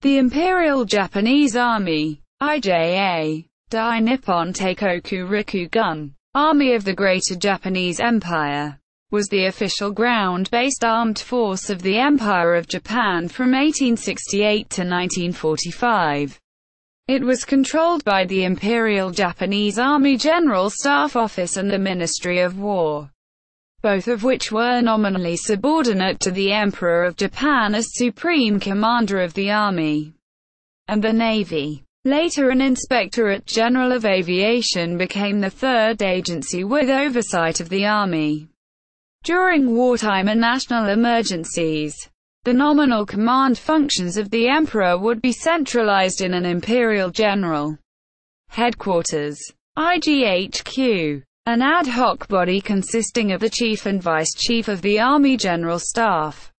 The Imperial Japanese Army, IJA, Dai-Nippon Teikoku Rikugun, Army of the Greater Japanese Empire, was the official ground-based armed force of the Empire of Japan from 1868 to 1945. It was controlled by the Imperial Japanese Army General Staff Office and the Ministry of War, both of which were nominally subordinate to the Emperor of Japan as Supreme Commander of the Army and the Navy. Later, an Inspectorate General of Aviation became the third agency with oversight of the Army. During wartime and national emergencies, the nominal command functions of the Emperor would be centralized in an Imperial General Headquarters, IGHQ, an ad hoc body consisting of the Chief and Vice Chief of the Army General Staff,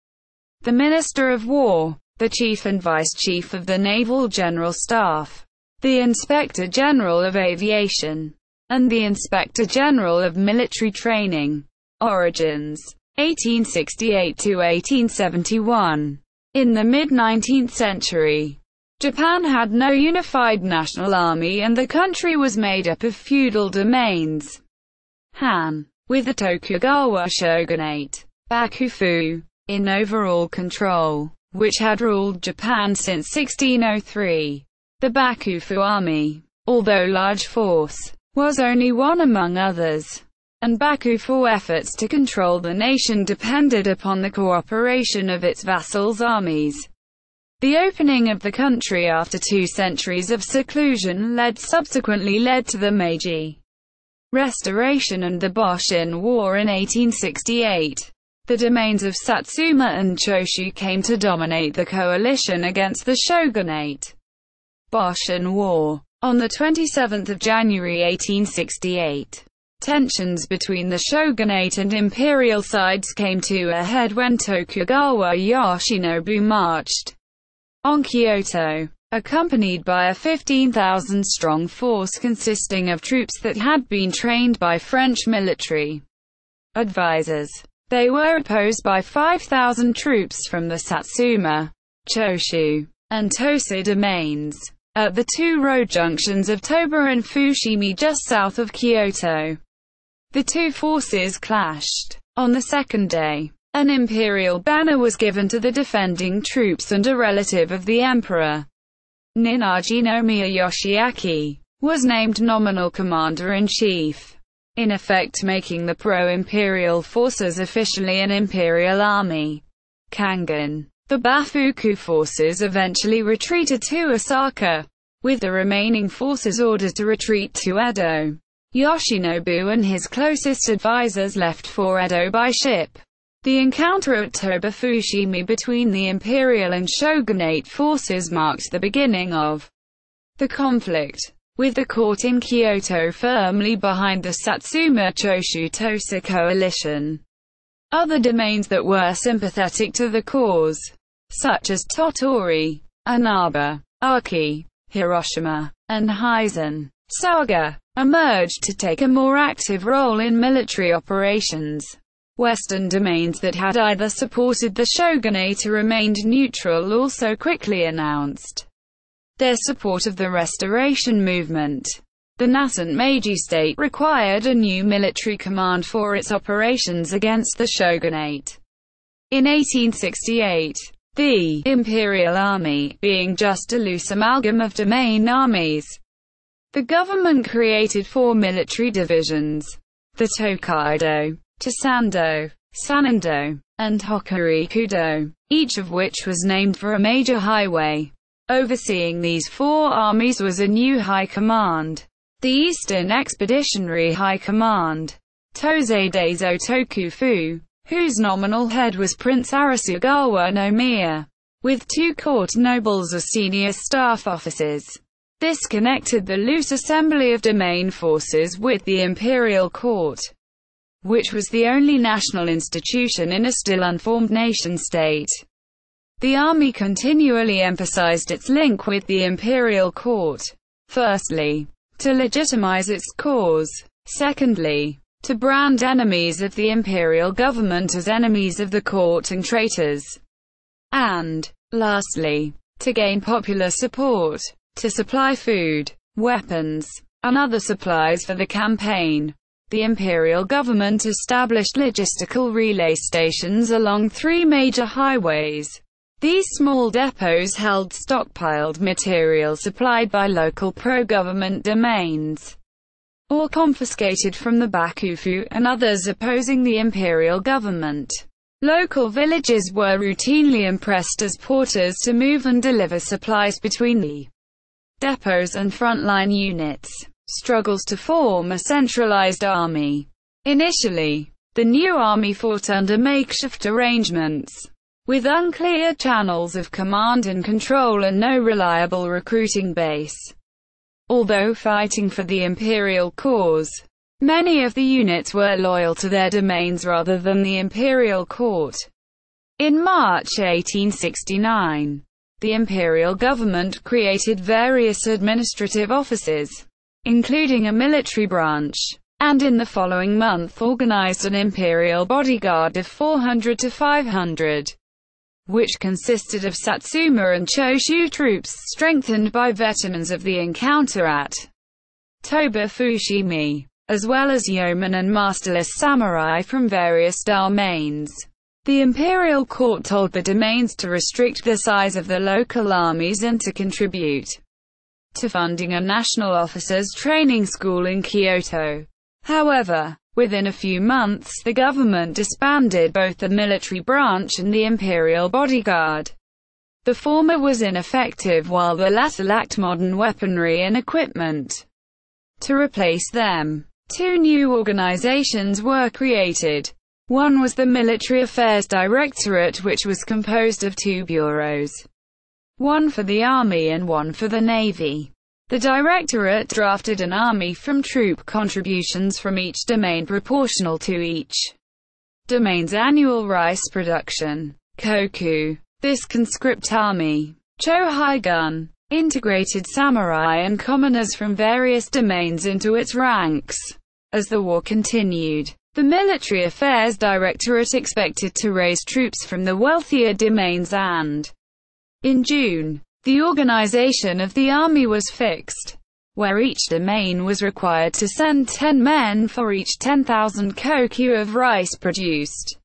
the Minister of War, the Chief and Vice Chief of the Naval General Staff, the Inspector General of Aviation, and the Inspector General of Military Training. Origins: 1868 to 1871. In the mid-19th century, Japan had no unified national army and the country was made up of feudal domains, Han, with the Tokugawa shogunate, Bakufu, in overall control, which had ruled Japan since 1603. The Bakufu army, although large force, was only one among others, and Bakufu efforts to control the nation depended upon the cooperation of its vassals' armies. The opening of the country after 2 centuries of seclusion subsequently led to the Meiji Restoration and the Boshin War in 1868. The domains of Satsuma and Choshu came to dominate the coalition against the shogunate. Boshin War. On 27 January 1868, tensions between the shogunate and imperial sides came to a head when Tokugawa Yoshinobu marched on Kyoto, accompanied by a 15,000-strong force consisting of troops that had been trained by French military advisors. They were opposed by 5,000 troops from the Satsuma, Choshu, and Tosa domains, at the 2 road junctions of Toba and Fushimi just south of Kyoto. The 2 forces clashed. On the second day, an imperial banner was given to the defending troops and a relative of the emperor, Ninnaji-no-miya Yoshiaki, was named nominal commander-in-chief, in effect making the pro-imperial forces officially an imperial army. Kangen. The Bafuku forces eventually retreated to Osaka, with the remaining forces ordered to retreat to Edo. Yoshinobu and his closest advisors left for Edo by ship. The encounter at Toba Fushimi between the imperial and shogunate forces marked the beginning of the conflict, with the court in Kyoto firmly behind the Satsuma Choshu Tosa coalition. Other domains that were sympathetic to the cause, such as Tottori, Inaba, Aki, Hiroshima, and Hizen, Saga, emerged to take a more active role in military operations. Western domains that had either supported the shogunate or remained neutral also quickly announced their support of the restoration movement. The nascent Meiji state required a new military command for its operations against the shogunate. In 1868, the Imperial Army, being just a loose amalgam of domain armies, the government created 4 military divisions: the Tokaido, Chisando, Sanando, and Hokurikudo, each of which was named for a major highway. Overseeing these 4 armies was a new high command, the Eastern Expeditionary High Command, Tosei Daizo Tokufu, whose nominal head was Prince Arisugawa no Miya, with 2 court nobles as senior staff officers. This connected the loose assembly of domain forces with the imperial court, which was the only national institution in a still unformed nation-state. The army continually emphasized its link with the imperial court. Firstly, to legitimize its cause. Secondly, to brand enemies of the imperial government as enemies of the court and traitors. And, lastly, to gain popular support, to supply food, weapons, and other supplies for the campaign. The imperial government established logistical relay stations along 3 major highways. These small depots held stockpiled material supplied by local pro-government domains, or confiscated from the bakufu and others opposing the imperial government. Local villages were routinely impressed as porters to move and deliver supplies between the depots and frontline units. Struggles to form a centralized army. Initially, the new army fought under makeshift arrangements, with unclear channels of command and control and no reliable recruiting base. Although fighting for the imperial cause, many of the units were loyal to their domains rather than the imperial court. In March 1869, the imperial government created various administrative offices, including a military branch, and in the following month organized an imperial bodyguard of 400 to 500, which consisted of Satsuma and Choshu troops strengthened by veterans of the encounter at Toba Fushimi, as well as yeomen and masterless samurai from various domains. The imperial court told the domains to restrict the size of the local armies and to contribute to funding a national officers' training school in Kyoto. However, within a few months the government disbanded both the military branch and the imperial bodyguard. The former was ineffective while the latter lacked modern weaponry and equipment. To replace them, 2 new organizations were created. One was the Military Affairs Directorate, which was composed of 2 bureaus, one for the Army and one for the Navy. The Directorate drafted an army from troop contributions from each domain proportional to each domain's annual rice production. Koku. This conscript army, Chohai-gun, integrated samurai and commoners from various domains into its ranks. As the war continued, the Military Affairs Directorate expected to raise troops from the wealthier domains and, in June, the organization of the army was fixed, where each domain was required to send 10 men for each 10,000 koku of rice produced.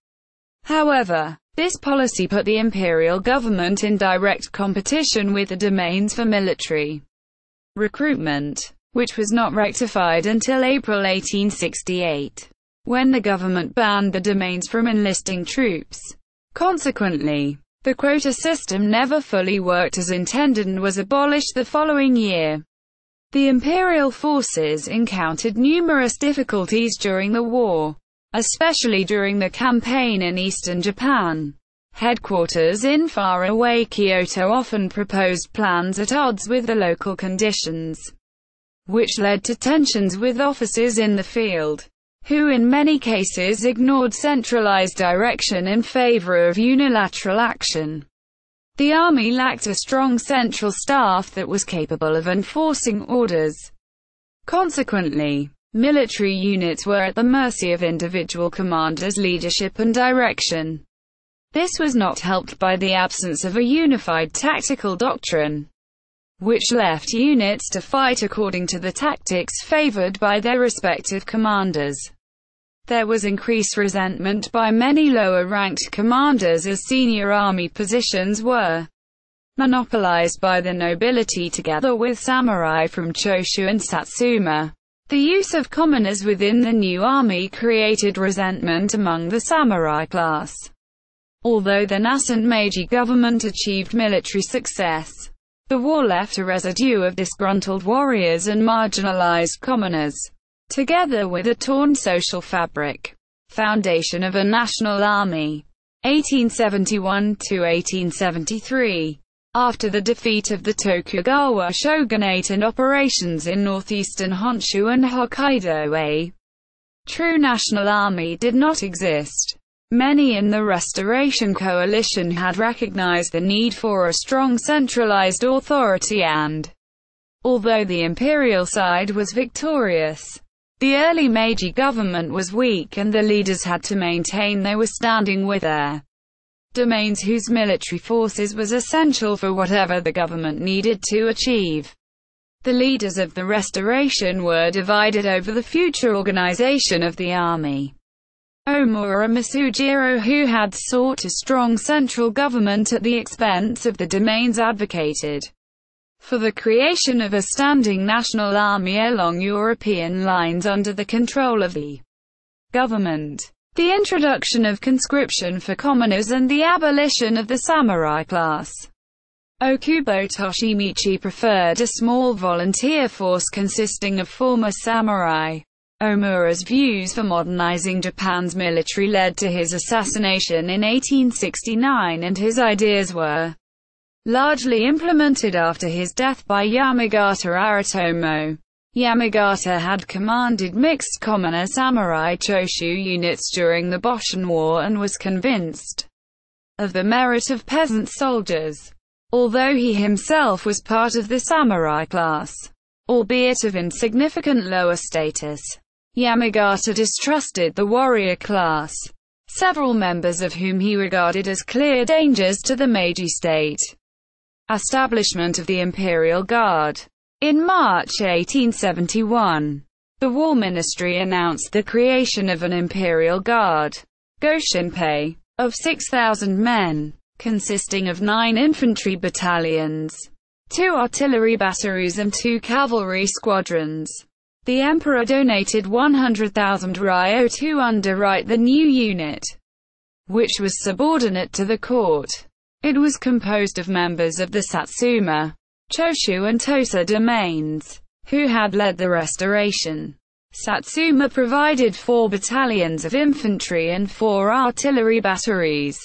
However, this policy put the imperial government in direct competition with the domains for military recruitment, which was not rectified until April 1868, when the government banned the domains from enlisting troops. Consequently, the quota system never fully worked as intended and was abolished the following year. The imperial forces encountered numerous difficulties during the war, especially during the campaign in eastern Japan. Headquarters in faraway Kyoto often proposed plans at odds with the local conditions, which led to tensions with officers in the field, who in many cases ignored centralized direction in favor of unilateral action. The army lacked a strong central staff that was capable of enforcing orders. Consequently, military units were at the mercy of individual commanders' leadership and direction. This was not helped by the absence of a unified tactical doctrine, which left units to fight according to the tactics favored by their respective commanders. There was increased resentment by many lower-ranked commanders as senior army positions were monopolized by the nobility together with samurai from Choshu and Satsuma. The use of commoners within the new army created resentment among the samurai class. Although the nascent Meiji government achieved military success, the war left a residue of disgruntled warriors and marginalized commoners, together with a torn social fabric. Foundation of a national army. 1871 to 1873. After the defeat of the Tokugawa shogunate and operations in northeastern Honshu and Hokkaido, a true national army did not exist. Many in the Restoration Coalition had recognized the need for a strong centralized authority and, although the imperial side was victorious, the early Meiji government was weak and the leaders had to maintain they were standing with their domains whose military forces was essential for whatever the government needed to achieve. The leaders of the Restoration were divided over the future organization of the army. Omura Masujiro, who had sought a strong central government at the expense of the domains, advocated for the creation of a standing national army along European lines under the control of the government, the introduction of conscription for commoners and the abolition of the samurai class. Okubo Toshimichi preferred a small volunteer force consisting of former samurai. Omura's views for modernizing Japan's military led to his assassination in 1869, and his ideas were largely implemented after his death by Yamagata Aritomo. Yamagata had commanded mixed commoner samurai Choshu units during the Boshin War and was convinced of the merit of peasant soldiers. Although he himself was part of the samurai class, albeit of insignificant lower status, Yamagata distrusted the warrior class, several members of whom he regarded as clear dangers to the Meiji state. Establishment of the Imperial Guard. In March 1871, the War Ministry announced the creation of an Imperial Guard, Goshinpei, of 6,000 men, consisting of 9 infantry battalions, 2 artillery batteries and 2 cavalry squadrons. The emperor donated 100,000 ryo to underwrite the new unit, which was subordinate to the court. It was composed of members of the Satsuma, Choshu and Tosa domains, who had led the restoration. Satsuma provided 4 battalions of infantry and 4 artillery batteries.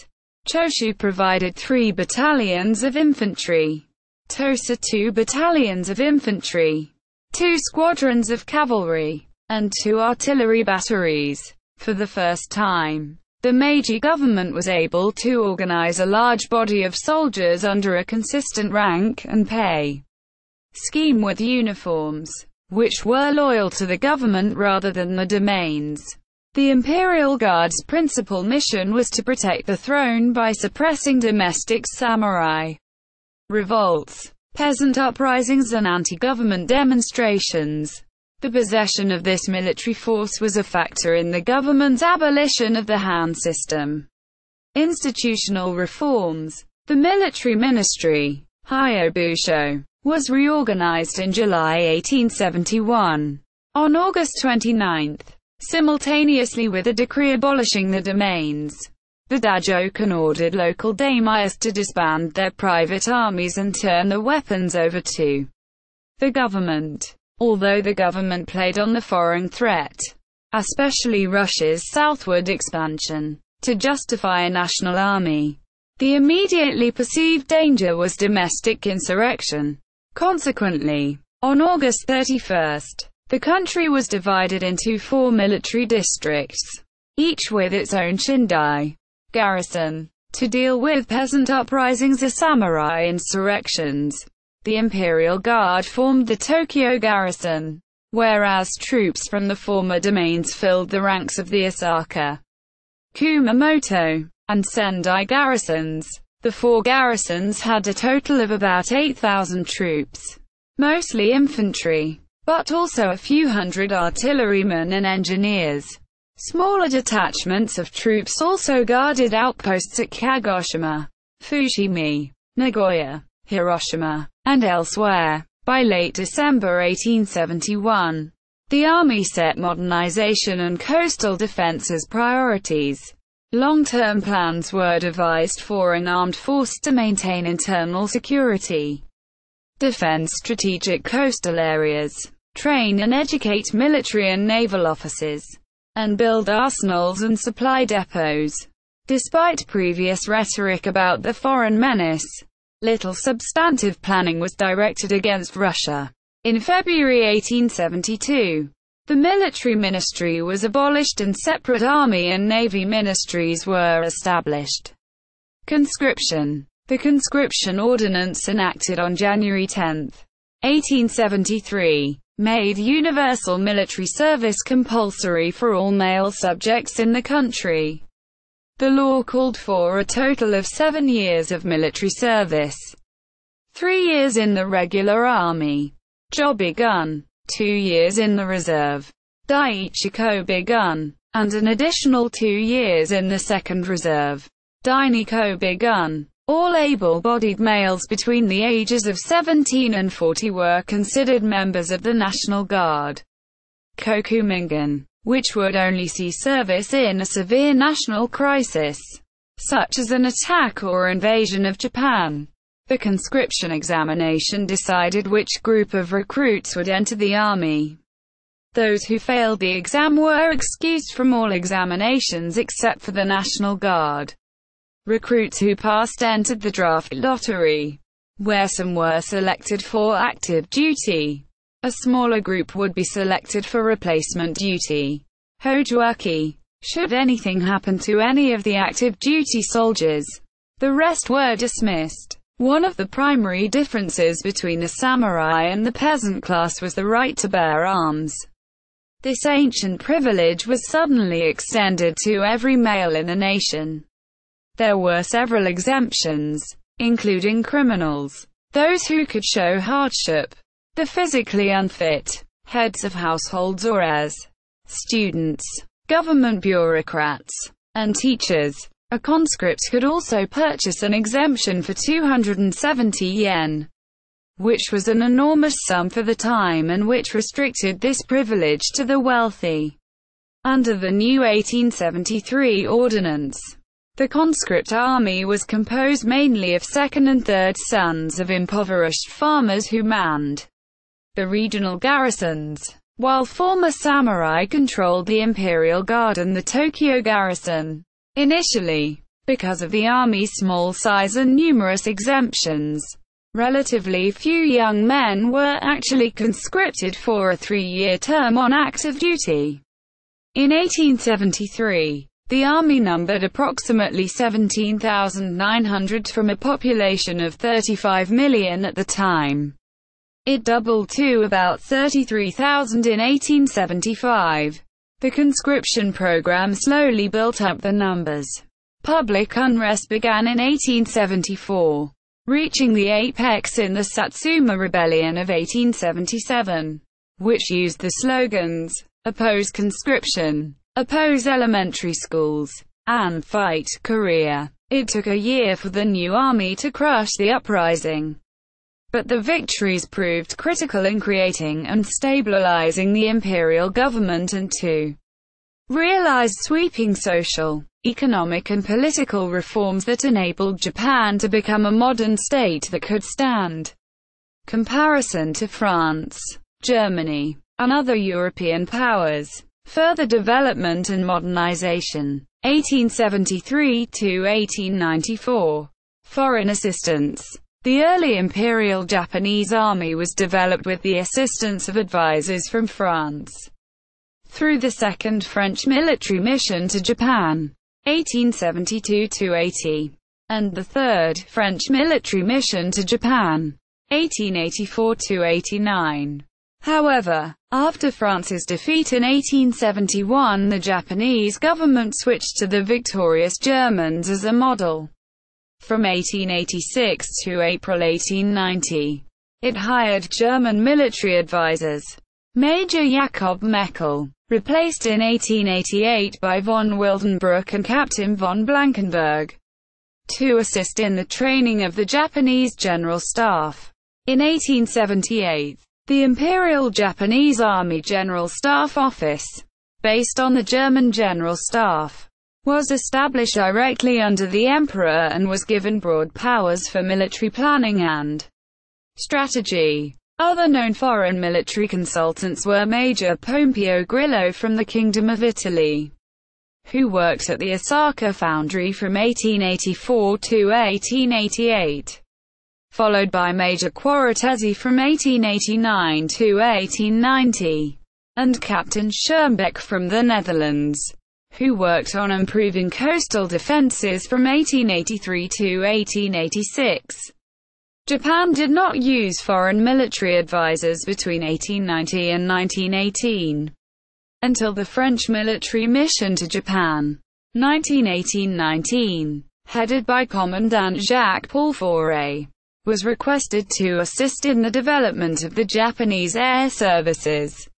Choshu provided 3 battalions of infantry. Tosa 2 battalions of infantry, 2 squadrons of cavalry, and 2 artillery batteries. For the first time, the Meiji government was able to organize a large body of soldiers under a consistent rank and pay scheme with uniforms, which were loyal to the government rather than the domains. The Imperial Guard's principal mission was to protect the throne by suppressing domestic samurai revolts, peasant uprisings and anti-government demonstrations. The possession of this military force was a factor in the government's abolition of the Han system. Institutional reforms. The military ministry, Hyobusho, was reorganized in July 1871. On August 29, simultaneously with a decree abolishing the domains, the Dajokan ordered local daimyos to disband their private armies and turn the weapons over to the government. Although the government played on the foreign threat, especially Russia's southward expansion, to justify a national army, the immediately perceived danger was domestic insurrection. Consequently, on August 31, the country was divided into 4 military districts, each with its own Shindai garrison, to deal with peasant uprisings or samurai insurrections. The Imperial Guard formed the Tokyo garrison, whereas troops from the former domains filled the ranks of the Osaka, Kumamoto, and Sendai garrisons. The 4 garrisons had a total of about 8,000 troops, mostly infantry, but also a few hundred artillerymen and engineers. Smaller detachments of troops also guarded outposts at Kagoshima, Fushimi, Nagoya, Hiroshima, and elsewhere. By late December 1871, the army set modernization and coastal defense as priorities. Long-term plans were devised for an armed force to maintain internal security, defend strategic coastal areas, train and educate military and naval officers, and build arsenals and supply depots. Despite previous rhetoric about the foreign menace, little substantive planning was directed against Russia. In February 1872, the military ministry was abolished and separate army and navy ministries were established. Conscription. The Conscription Ordinance enacted on January 10, 1873, made universal military service compulsory for all male subjects in the country. The law called for a total of 7 years of military service, 3 years in the regular army, Jobigun, 2 years in the reserve, Dai-Ichiko and an additional 2 years in the second reserve, Dai-Nippon. All able-bodied males between the ages of 17 and 40 were considered members of the National Guard, Kokumingan, which would only see service in a severe national crisis, such as an attack or invasion of Japan. The conscription examination decided which group of recruits would enter the army. Those who failed the exam were excused from all examinations except for the National Guard. Recruits who passed entered the draft lottery, where some were selected for active duty. A smaller group would be selected for replacement duty, Hojuaki, should anything happen to any of the active duty soldiers. The rest were dismissed. One of the primary differences between the samurai and the peasant class was the right to bear arms. This ancient privilege was suddenly extended to every male in the nation. There were several exemptions, including criminals, those who could show hardship, the physically unfit, heads of households or as students, government bureaucrats, and teachers. A conscript could also purchase an exemption for 270 yen, which was an enormous sum for the time and which restricted this privilege to the wealthy. Under the new 1873 ordinance, the conscript army was composed mainly of second and third sons of impoverished farmers who manned the regional garrisons, while former samurai controlled the Imperial Guard and the Tokyo garrison. Initially, because of the army's small size and numerous exemptions, relatively few young men were actually conscripted for a 3-year term on active duty. In 1873, the army numbered approximately 17,900 from a population of 35 million at the time. It doubled to about 33,000 in 1875. The conscription program slowly built up the numbers. Public unrest began in 1874, reaching the apex in the Satsuma Rebellion of 1877, which used the slogans, "Oppose conscription," "Oppose elementary schools," and "Fight Korea." It took a year for the new army to crush the uprising, but the victories proved critical in creating and stabilizing the imperial government and to realize sweeping social, economic and political reforms that enabled Japan to become a modern state that could stand comparison to France, Germany, and other European powers. Further development and modernization. 1873 to 1894. Foreign assistance. The early Imperial Japanese Army was developed with the assistance of advisors from France. Through the Second French military mission to Japan, 1872 to 80, and the Third French military mission to Japan, 1884 to 89. However, after France's defeat in 1871, the Japanese government switched to the victorious Germans as a model. From 1886 to April 1890, it hired German military advisors. Major Jakob Meckel, replaced in 1888 by von Wildenbruch and Captain von Blankenberg, to assist in the training of the Japanese General Staff. In 1878, the Imperial Japanese Army General Staff Office, based on the German General Staff, was established directly under the Emperor and was given broad powers for military planning and strategy. Other known foreign military consultants were Major Pompeo Grillo from the Kingdom of Italy, who worked at the Osaka Foundry from 1884 to 1888, followed by Major Quaratesi from 1889 to 1890, and Captain Schirmbeck from the Netherlands, who worked on improving coastal defenses from 1883 to 1886. Japan did not use foreign military advisors between 1890 and 1918, until the French military mission to Japan. 1918-19, headed by Commandant Jacques-Paul Faure, was requested to assist in the development of the Japanese air services.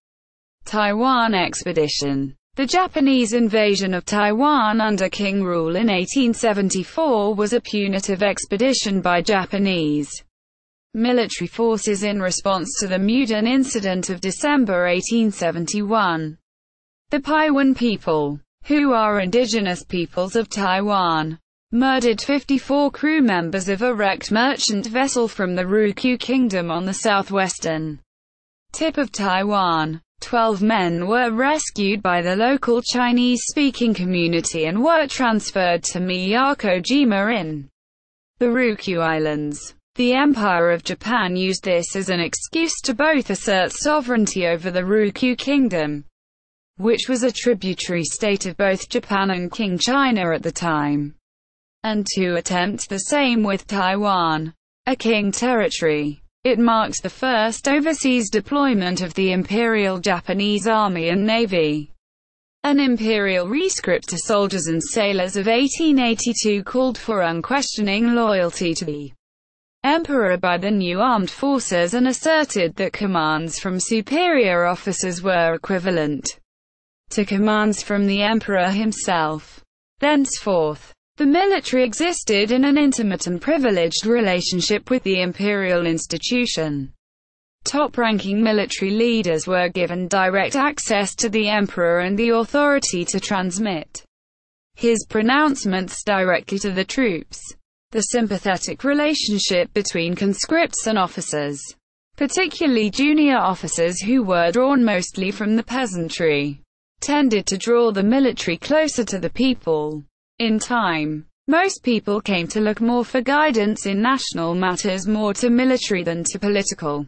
Taiwan Expedition. The Japanese invasion of Taiwan under Qing rule in 1874 was a punitive expedition by Japanese military forces in response to the Manchurian Incident of December 1871. The Paiwan people, who are indigenous peoples of Taiwan, murdered 54 crew members of a wrecked merchant vessel from the Ryukyu Kingdom on the southwestern tip of Taiwan. 12 men were rescued by the local Chinese-speaking community and were transferred to Miyako-jima in the Ryukyu Islands. The Empire of Japan used this as an excuse to both assert sovereignty over the Ryukyu Kingdom, which was a tributary state of both Japan and Qing China at the time, and to attempt the same with Taiwan, a Qing territory. It marks the first overseas deployment of the Imperial Japanese Army and Navy. An imperial rescript to soldiers and sailors of 1882 called for unquestioning loyalty to the Emperor by the new armed forces and asserted that commands from superior officers were equivalent to commands from the Emperor himself. Thenceforth, the military existed in an intimate and privileged relationship with the imperial institution. Top-ranking military leaders were given direct access to the emperor and the authority to transmit his pronouncements directly to the troops. The sympathetic relationship between conscripts and officers, particularly junior officers who were drawn mostly from the peasantry, tended to draw the military closer to the people. In time, most people came to look more for guidance in national matters more to military than to political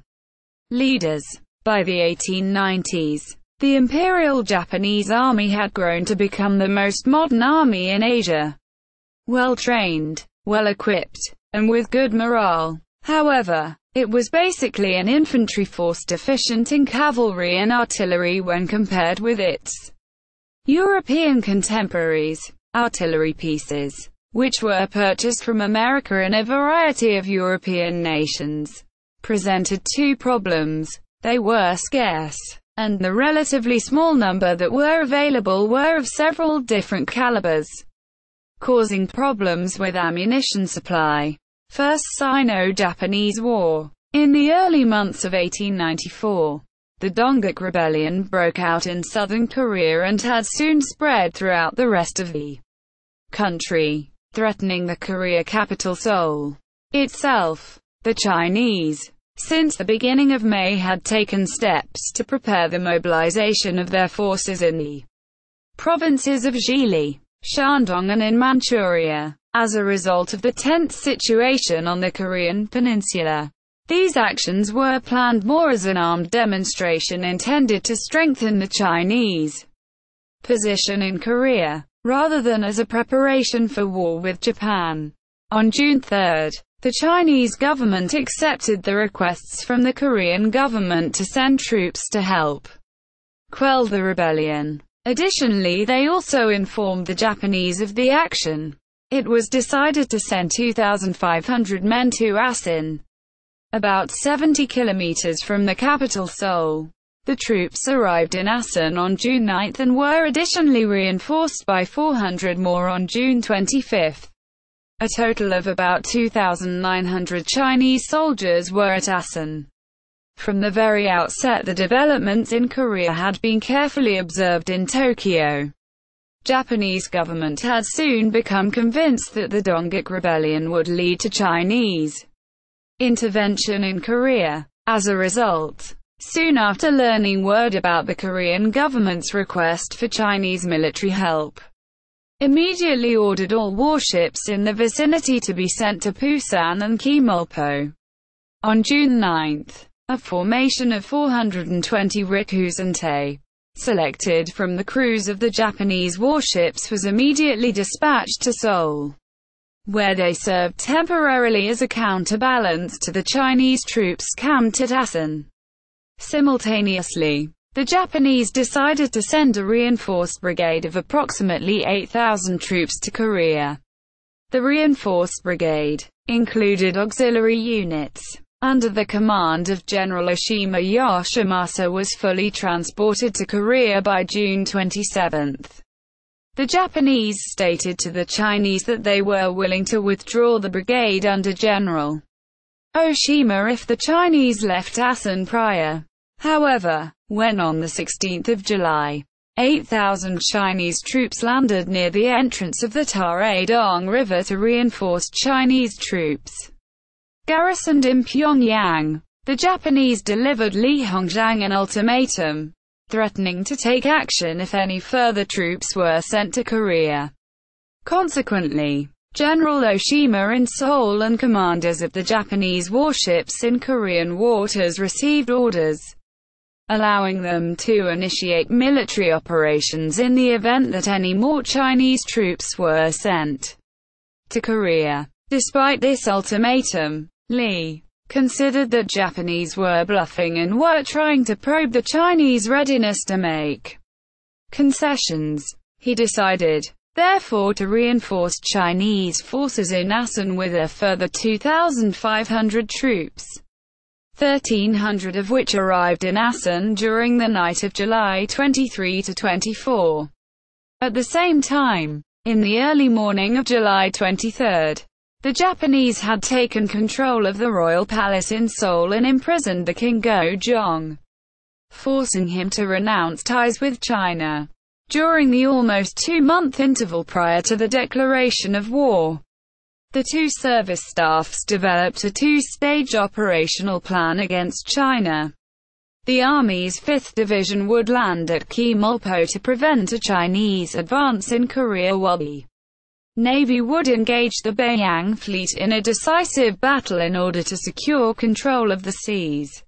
leaders. By the 1890s, the Imperial Japanese Army had grown to become the most modern army in Asia. Well-trained, well-equipped, and with good morale. However, it was basically an infantry force deficient in cavalry and artillery when compared with its European contemporaries. Artillery pieces, which were purchased from America and a variety of European nations, presented two problems. They were scarce, and the relatively small number that were available were of several different calibers, causing problems with ammunition supply. First Sino-Japanese War. In the early months of 1894, the Dongguk Rebellion broke out in southern Korea and had soon spread throughout the rest of the country, threatening the Korea capital Seoul itself. The Chinese, since the beginning of May, had taken steps to prepare the mobilization of their forces in the provinces of Zhili, Shandong and in Manchuria. As a result of the tense situation on the Korean peninsula, these actions were planned more as an armed demonstration intended to strengthen the Chinese position in Korea, rather than as a preparation for war with Japan. On June 3, the Chinese government accepted the requests from the Korean government to send troops to help quell the rebellion. Additionally, they also informed the Japanese of the action. It was decided to send 2,500 men to Asin, about 70 kilometers from the capital Seoul. The troops arrived in Asin on June 9 and were additionally reinforced by 400 more on June 25. A total of about 2,900 Chinese soldiers were at Asin. From the very outset, the developments in Korea had been carefully observed in Tokyo. Japanese government had soon become convinced that the Dongguk Rebellion would lead to Chinese intervention in Korea. As a result, soon after learning word about the Korean government's request for Chinese military help, immediately ordered all warships in the vicinity to be sent to Busan and Kimulpo. On June 9, a formation of 420 Rikugun, selected from the crews of the Japanese warships, was immediately dispatched to Seoul, where they served temporarily as a counterbalance to the Chinese troops camped at Asin. Simultaneously, the Japanese decided to send a reinforced brigade of approximately 8,000 troops to Korea. The reinforced brigade included auxiliary units under the command of General Oshima Yoshimasa was fully transported to Korea by June 27. The Japanese stated to the Chinese that they were willing to withdraw the brigade under General Oshima if the Chinese left Asan prior. However, when on the 16th of July, 8,000 Chinese troops landed near the entrance of the Taradong River to reinforce Chinese troops garrisoned in Pyongyang, the Japanese delivered Li Hongzhang an ultimatum, threatening to take action if any further troops were sent to Korea. Consequently, General Oshima in Seoul and commanders of the Japanese warships in Korean waters received orders allowing them to initiate military operations in the event that any more Chinese troops were sent to Korea. Despite this ultimatum, Lee considered that Japanese were bluffing and were trying to probe the Chinese readiness to make concessions. He decided, therefore, to reinforce Chinese forces in Asan with a further 2,500 troops, 1,300 of which arrived in Asan during the night of July 23 to 24. At the same time, in the early morning of July 23, the Japanese had taken control of the royal palace in Seoul and imprisoned the King Gojong, forcing him to renounce ties with China. During the almost two-month interval prior to the declaration of war, the two service staffs developed a two-stage operational plan against China. The Army's 5th Division would land at Kimulpo to prevent a Chinese advance in Korea, while the Navy would engage the Beiyang fleet in a decisive battle in order to secure control of the seas.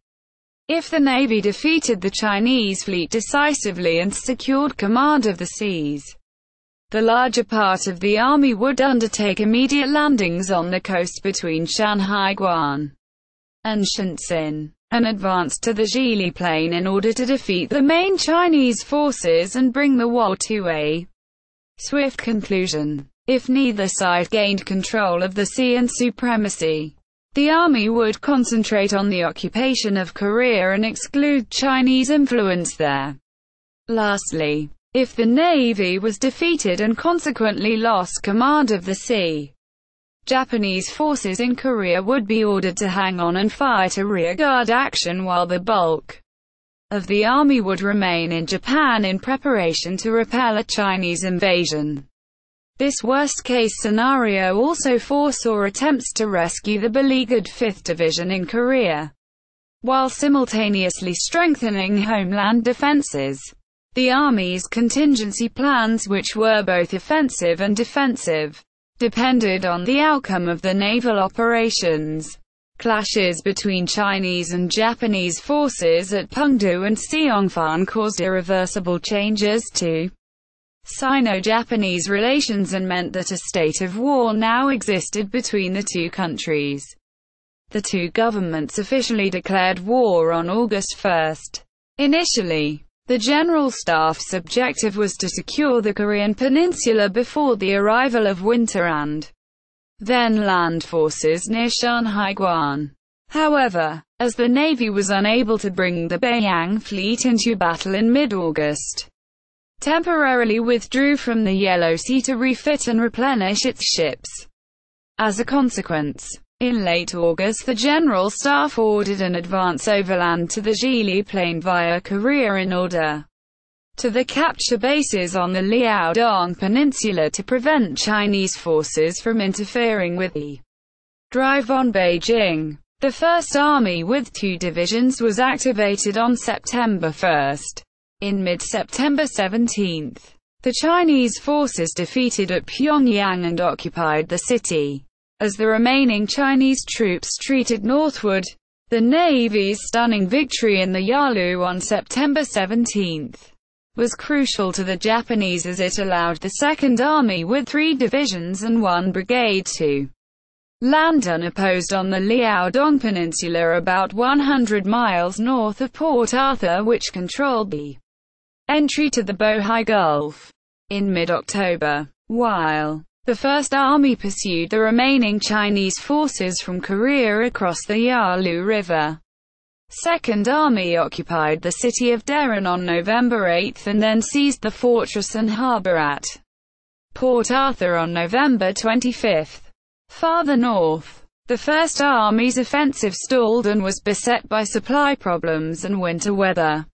If the Navy defeated the Chinese fleet decisively and secured command of the seas, the larger part of the Army would undertake immediate landings on the coast between Shanhai, Guan, and Shenzhen, and advance to the Zhili Plain in order to defeat the main Chinese forces and bring the war to a swift conclusion. If neither side gained control of the sea and supremacy, the Army would concentrate on the occupation of Korea and exclude Chinese influence there. Lastly, if the Navy was defeated and consequently lost command of the sea, Japanese forces in Korea would be ordered to hang on and fight a rearguard action while the bulk of the Army would remain in Japan in preparation to repel a Chinese invasion. This worst-case scenario also foresaw attempts to rescue the beleaguered 5th Division in Korea, while simultaneously strengthening homeland defenses. The Army's contingency plans, which were both offensive and defensive, depended on the outcome of the naval operations. Clashes between Chinese and Japanese forces at Pengdu and Seongfan caused irreversible changes to Sino-Japanese relations and meant that a state of war now existed between the two countries. The two governments officially declared war on August 1. Initially, the General Staff's objective was to secure the Korean peninsula before the arrival of winter and then land forces near Shanhai, Guan. However, as the Navy was unable to bring the Beiyang fleet into battle in mid-August, temporarily withdrew from the Yellow Sea to refit and replenish its ships. As a consequence, in late August the General Staff ordered an advance overland to the Zhili Plain via Korea in order to capture bases on the Liaodong Peninsula to prevent Chinese forces from interfering with the drive on Beijing. The 1st Army with 2 divisions was activated on September 1. In mid-September 17, the Chinese forces defeated at Pyongyang and occupied the city. As the remaining Chinese troops retreated northward, the Navy's stunning victory in the Yalu on September 17 was crucial to the Japanese as it allowed the 2nd Army with 3 divisions and 1 brigade to land unopposed on the Liaodong Peninsula about 100 miles north of Port Arthur, which controlled the entry to the Bohai Gulf. In mid-October, while the First Army pursued the remaining Chinese forces from Korea across the Yalu River, Second Army occupied the city of Deren on November 8 and then seized the fortress and harbour at Port Arthur on November 25. Farther north, the First Army's offensive stalled and was beset by supply problems and winter weather.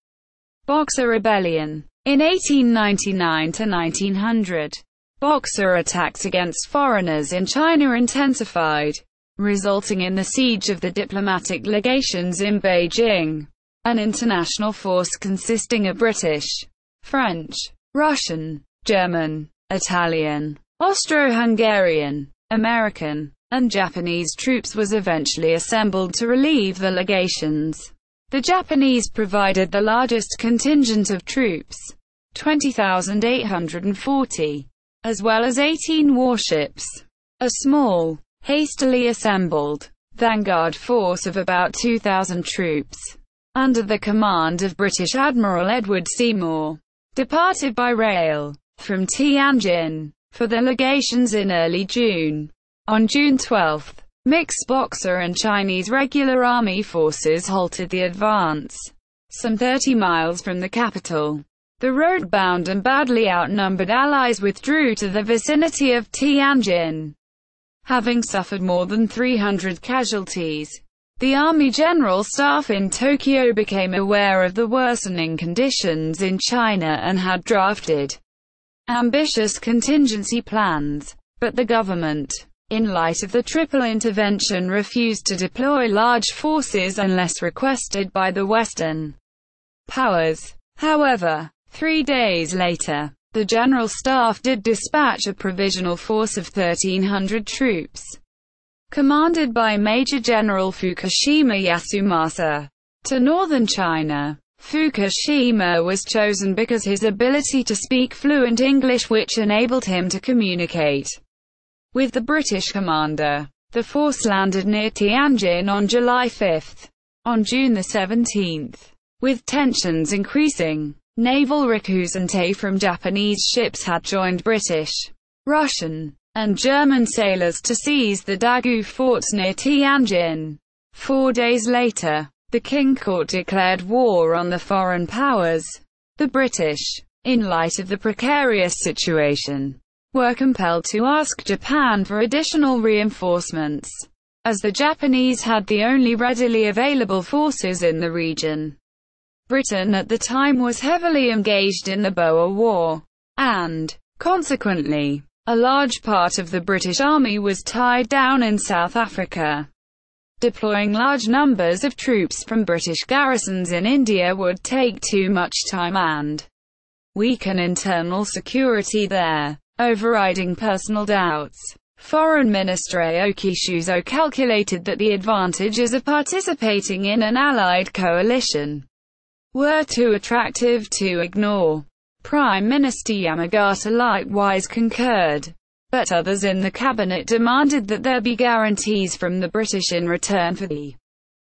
Boxer Rebellion. In 1899–1900, Boxer attacks against foreigners in China intensified, resulting in the siege of the diplomatic legations in Beijing. An international force consisting of British, French, Russian, German, Italian, Austro-Hungarian, American, and Japanese troops was eventually assembled to relieve the legations. The Japanese provided the largest contingent of troops, 20,840, as well as 18 warships. A small, hastily assembled, vanguard force of about 2,000 troops, under the command of British Admiral Edward Seymour, departed by rail from Tianjin for the legations in early June. On June 12, mixed Boxer and Chinese regular army forces halted the advance, some 30 miles from the capital. The road-bound and badly outnumbered Allies withdrew to the vicinity of Tianjin, having suffered more than 300 casualties. The Army General Staff in Tokyo became aware of the worsening conditions in China and had drafted ambitious contingency plans, but the government, in light of the triple intervention, refused to deploy large forces unless requested by the Western powers. However, 3 days later, the General Staff did dispatch a provisional force of 1,300 troops, commanded by Major General Fukushima Yasumasa, to northern China. Fukushima was chosen because his ability to speak fluent English, which enabled him to communicate with the British commander. The force landed near Tianjin on July 5. On June 17, with tensions increasing, naval reconnaissance from Japanese ships had joined British, Russian, and German sailors to seize the Dagu forts near Tianjin. 4 days later, the King Court declared war on the foreign powers. The British, in light of the precarious situation, were compelled to ask Japan for additional reinforcements, as the Japanese had the only readily available forces in the region. Britain at the time was heavily engaged in the Boer War, and, consequently, a large part of the British Army was tied down in South Africa. Deploying large numbers of troops from British garrisons in India would take too much time and weaken internal security there, overriding personal doubts. Foreign Minister Aoki Shuzo calculated that the advantages of participating in an Allied coalition were too attractive to ignore. Prime Minister Yamagata likewise concurred, but others in the cabinet demanded that there be guarantees from the British in return for the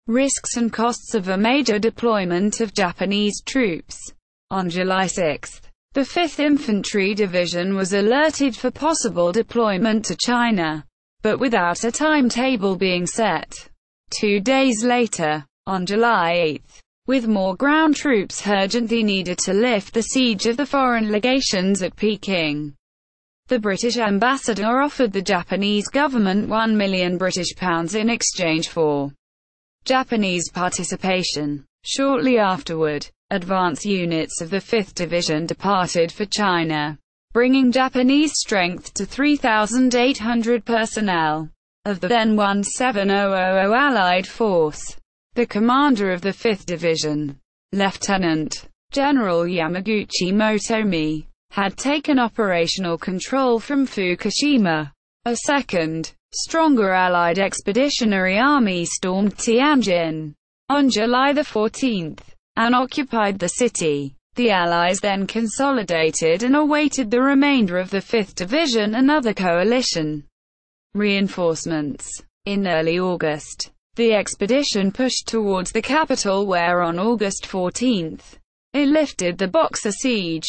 risks and costs of a major deployment of Japanese troops. On July 6, the 5th Infantry Division was alerted for possible deployment to China, but without a timetable being set. 2 days later, on July 8, with more ground troops urgently needed to lift the siege of the foreign legations at Peking, the British ambassador offered the Japanese government £1 million in exchange for Japanese participation. Shortly afterward, advance units of the 5th Division departed for China, bringing Japanese strength to 3,800 personnel. Of the then 1700 Allied force, the commander of the 5th Division, Lieutenant General Yamaguchi Motomi, had taken operational control from Fukushima. A second, stronger Allied Expeditionary Army stormed Tianjin on July 14, and occupied the city. The Allies then consolidated and awaited the remainder of the 5th Division and other coalition reinforcements. In early August, the expedition pushed towards the capital where on August 14, it lifted the Boxer siege.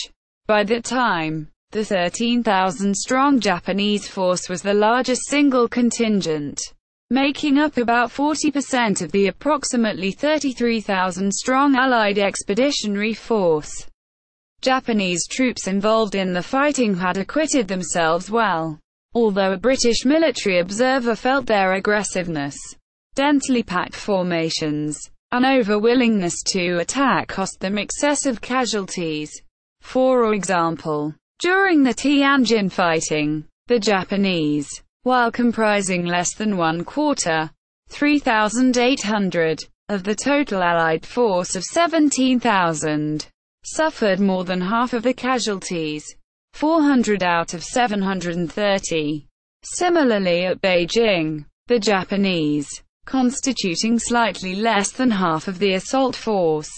By that time, the 13,000-strong Japanese force was the largest single contingent, making up about 40% of the approximately 33,000-strong Allied expeditionary force. Japanese troops involved in the fighting had acquitted themselves well, although a British military observer felt their aggressiveness, densely packed formations, and over-willingness to attack cost them excessive casualties. For example, during the Tianjin fighting, the Japanese, while comprising less than 1/4, 3,800, of the total Allied force of 17,000, suffered more than half of the casualties, 400 out of 730. Similarly at Beijing, the Japanese, constituting slightly less than half of the assault force,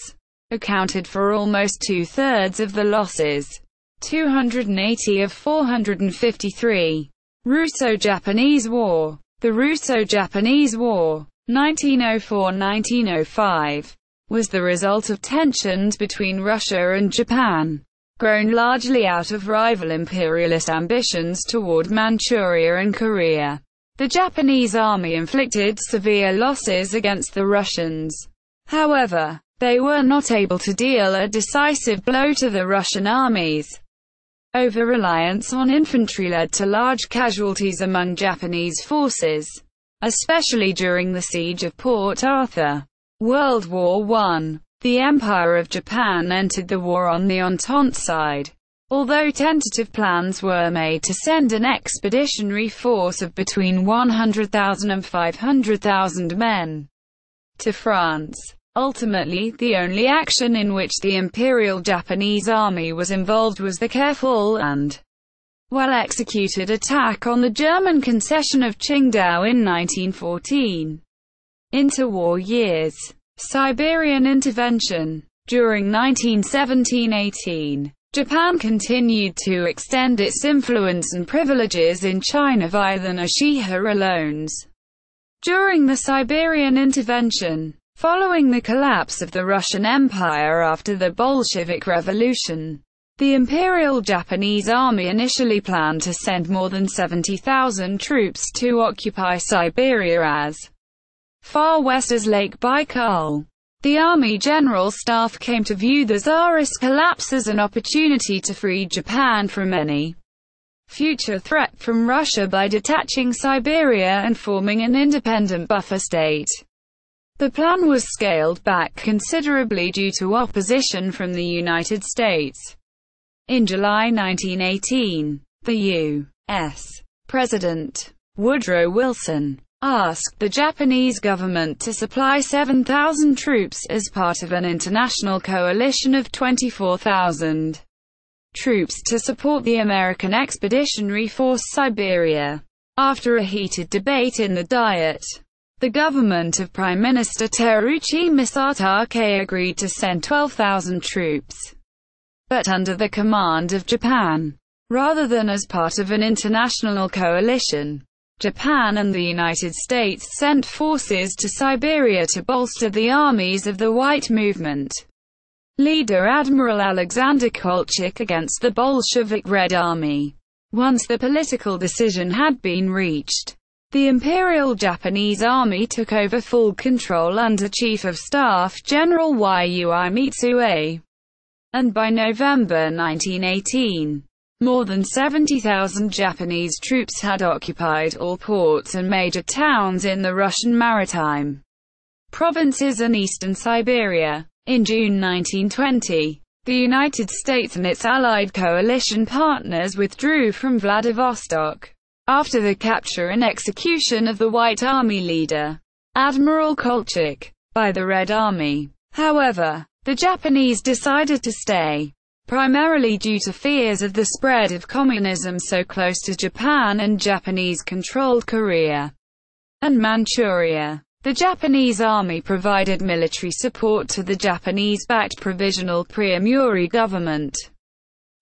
accounted for almost 2/3 of the losses, 280 of 453. Russo-Japanese War. The Russo-Japanese War, 1904–1905, was the result of tensions between Russia and Japan, grown largely out of rival imperialist ambitions toward Manchuria and Korea. The Japanese army inflicted severe losses against the Russians. However, they were not able to deal a decisive blow to the Russian armies. Over-reliance on infantry led to large casualties among Japanese forces, especially during the siege of Port Arthur. World War I. The Empire of Japan entered the war on the Entente side, although tentative plans were made to send an expeditionary force of between 100,000 and 500,000 men to France. Ultimately, the only action in which the Imperial Japanese Army was involved was the careful and well-executed attack on the German concession of Qingdao in 1914. Interwar years. Siberian intervention. During 1917–18, Japan continued to extend its influence and privileges in China via the Nishihara loans. During the Siberian intervention, following the collapse of the Russian Empire after the Bolshevik Revolution, the Imperial Japanese Army initially planned to send more than 70,000 troops to occupy Siberia as far west as Lake Baikal. The Army General Staff came to view the Tsarist collapse as an opportunity to free Japan from any future threat from Russia by detaching Siberia and forming an independent buffer state. The plan was scaled back considerably due to opposition from the United States. In July 1918, the U.S. President Woodrow Wilson asked the Japanese government to supply 7,000 troops as part of an international coalition of 24,000 troops to support the American Expeditionary Force Siberia. After a heated debate in the Diet, the government of Prime Minister Teruichi Misatake agreed to send 12,000 troops, but under the command of Japan, rather than as part of an international coalition. Japan and the United States sent forces to Siberia to bolster the armies of the White Movement leader Admiral Alexander Kolchak against the Bolshevik Red Army. Once the political decision had been reached, the Imperial Japanese Army took over full control under Chief of Staff General Yui Mitsue, and by November 1918, more than 70,000 Japanese troops had occupied all ports and major towns in the Russian maritime provinces and eastern Siberia. In June 1920, the United States and its allied coalition partners withdrew from Vladivostok after the capture and execution of the White Army leader, Admiral Kolchak, by the Red Army. However, the Japanese decided to stay, primarily due to fears of the spread of communism so close to Japan and Japanese-controlled Korea and Manchuria. The Japanese army provided military support to the Japanese-backed Provisional Priamuri government,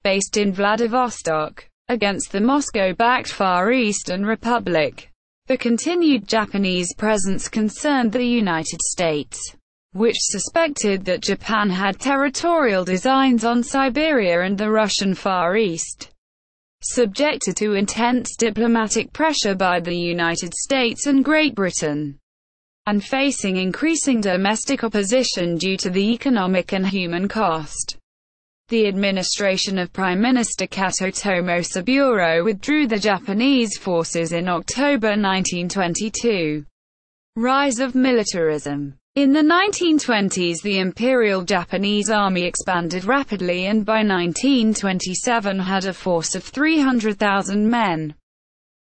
based in Vladivostok, against the Moscow-backed Far Eastern Republic. The continued Japanese presence concerned the United States, which suspected that Japan had territorial designs on Siberia and the Russian Far East. Subjected to intense diplomatic pressure by the United States and Great Britain, and facing increasing domestic opposition due to the economic and human cost, the administration of Prime Minister Kato Tomosaburo withdrew the Japanese forces in October 1922. Rise of militarism. In the 1920s, the Imperial Japanese Army expanded rapidly and by 1927 had a force of 300,000 men.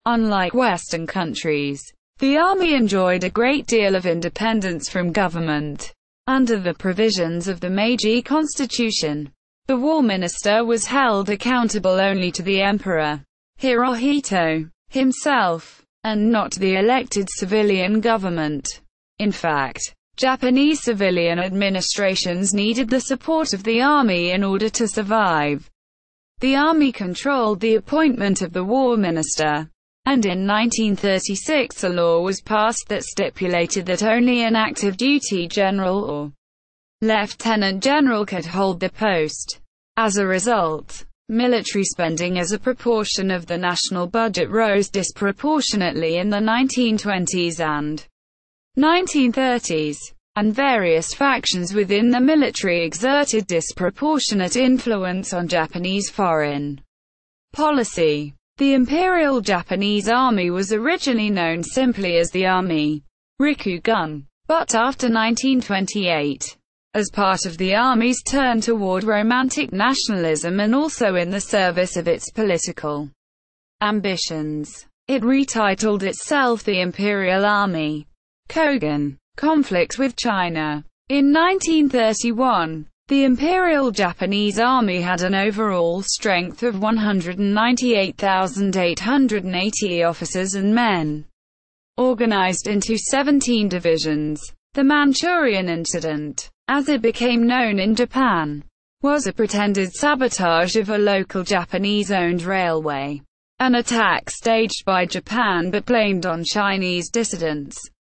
Unlike Western countries, the army enjoyed a great deal of independence from government. Under the provisions of the Meiji Constitution, the war minister was held accountable only to the Emperor Hirohito himself, and not to the elected civilian government. In fact, Japanese civilian administrations needed the support of the army in order to survive. The army controlled the appointment of the war minister, and in 1936 a law was passed that stipulated that only an active duty general or lieutenant general could hold the post. As a result, military spending as a proportion of the national budget rose disproportionately in the 1920s and 1930s, and various factions within the military exerted disproportionate influence on Japanese foreign policy. The Imperial Japanese Army was originally known simply as the Army Rikugun, but after 1928, as part of the Army's turn toward romantic nationalism and also in the service of its political ambitions, it retitled itself the Imperial Army Kogen. Conflict with China. In 1931, the Imperial Japanese Army had an overall strength of 198,880 officers and men, organized into 17 divisions. The Manchurian Incident, as it became known in Japan, was a pretended sabotage of a local Japanese-owned railway, an attack staged by Japan but blamed on Chinese dissidents.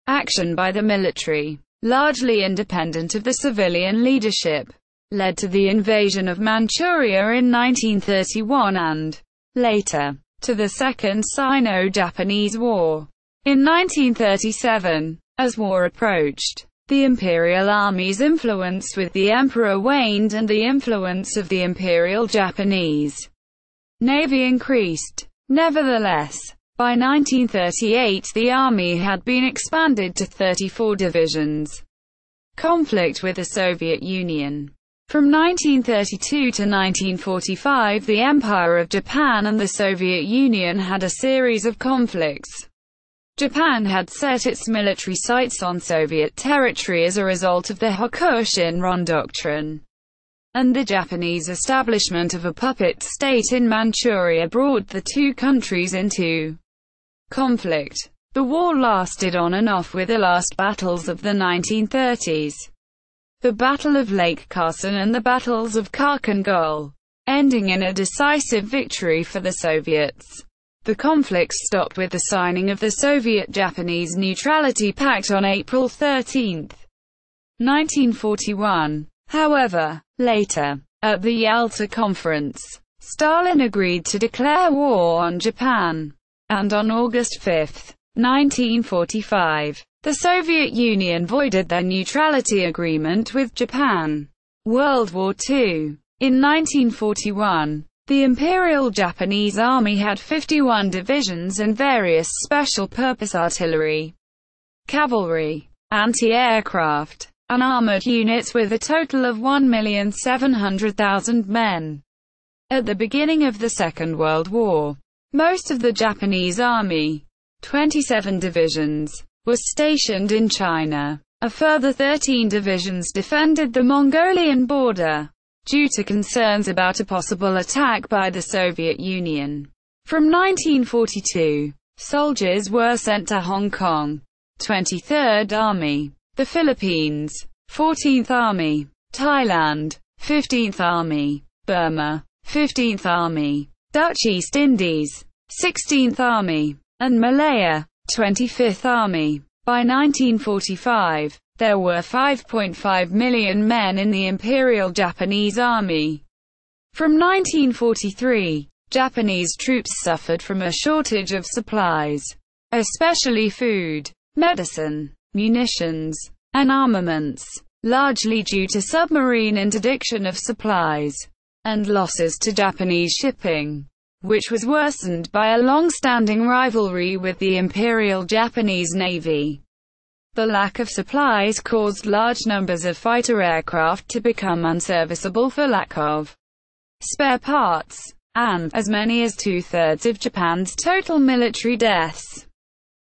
Action by the military, largely independent of the civilian leadership, led to the invasion of Manchuria in 1931 and, later, to the Second Sino-Japanese War. In 1937, as war approached, the Imperial Army's influence with the Emperor waned and the influence of the Imperial Japanese Navy increased. Nevertheless, by 1938 the army had been expanded to 34 divisions. Conflict with the Soviet Union. From 1932 to 1945 the Empire of Japan and the Soviet Union had a series of conflicts. Japan had set its military sights on Soviet territory as a result of the Hokushin-Ron doctrine, and the Japanese establishment of a puppet state in Manchuria brought the two countries into conflict. The war lasted on and off with the last battles of the 1930s. The Battle of Lake Kherson and the battles of Kharkhin-Gol, ending in a decisive victory for the Soviets. The conflict stopped with the signing of the Soviet-Japanese Neutrality Pact on April 13, 1941. However, later, at the Yalta Conference, Stalin agreed to declare war on Japan. And on August 5, 1945, the Soviet Union voided their neutrality agreement with Japan. World War II. In 1941, the Imperial Japanese Army had 51 divisions and various special-purpose artillery, cavalry, anti-aircraft, and armored units with a total of 1,700,000 men. At the beginning of the Second World War, most of the Japanese Army, 27 divisions, was stationed in China. A further 13 divisions defended the Mongolian border, due to concerns about a possible attack by the Soviet Union. From 1942, soldiers were sent to Hong Kong, 23rd Army, the Philippines, 14th Army, Thailand, 15th Army, Burma, 15th Army, Dutch East Indies, 16th Army, and Malaya, 25th Army. By 1945, there were 5.5 million men in the Imperial Japanese Army. From 1943, Japanese troops suffered from a shortage of supplies, especially food, medicine, munitions, and armaments, largely due to submarine interdiction of supplies, and losses to Japanese shipping, which was worsened by a long-standing rivalry with the Imperial Japanese Navy. The lack of supplies caused large numbers of fighter aircraft to become unserviceable for lack of spare parts, and as many as two-thirds of Japan's total military deaths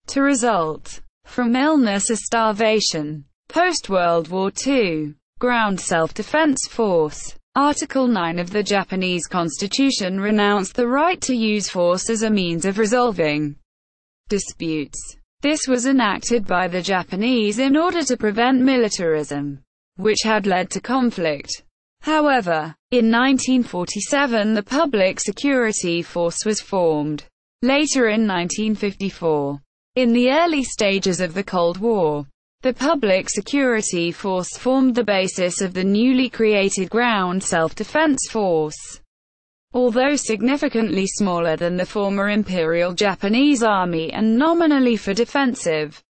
to result from illness or starvation. Post-World War II, Ground Self-Defense Force. Article 9 of the Japanese Constitution renounced the right to use force as a means of resolving disputes. This was enacted by the Japanese in order to prevent militarism, which had led to conflict. However, in 1947 the Public Security Force was formed. Later in 1954, in the early stages of the Cold War, the Public Security Force formed the basis of the newly created Ground Self-Defense Force. Although significantly smaller than the former Imperial Japanese Army and nominally for defensive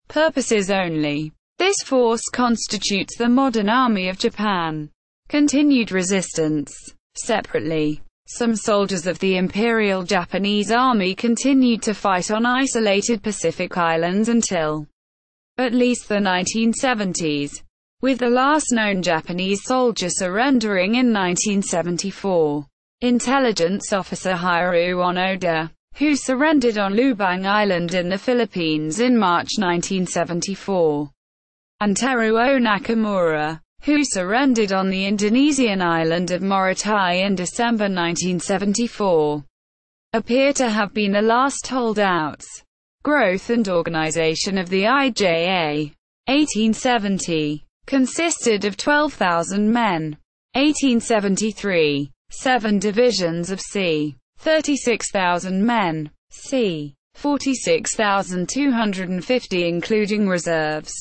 purposes only, this force constitutes the modern Army of Japan. Continued resistance. Separately, some soldiers of the Imperial Japanese Army continued to fight on isolated Pacific islands until at least the 1970s, with the last known Japanese soldier surrendering in 1974. Intelligence officer Hiroo Onoda, who surrendered on Lubang Island in the Philippines in March 1974. And Teruo Nakamura, who surrendered on the Indonesian island of Morotai in December 1974, appear to have been the last holdouts. Growth and organization of the IJA. 1870. Consisted of 12,000 men. 1873. 7 divisions of c. 36,000 men. c. 46,250 including reserves.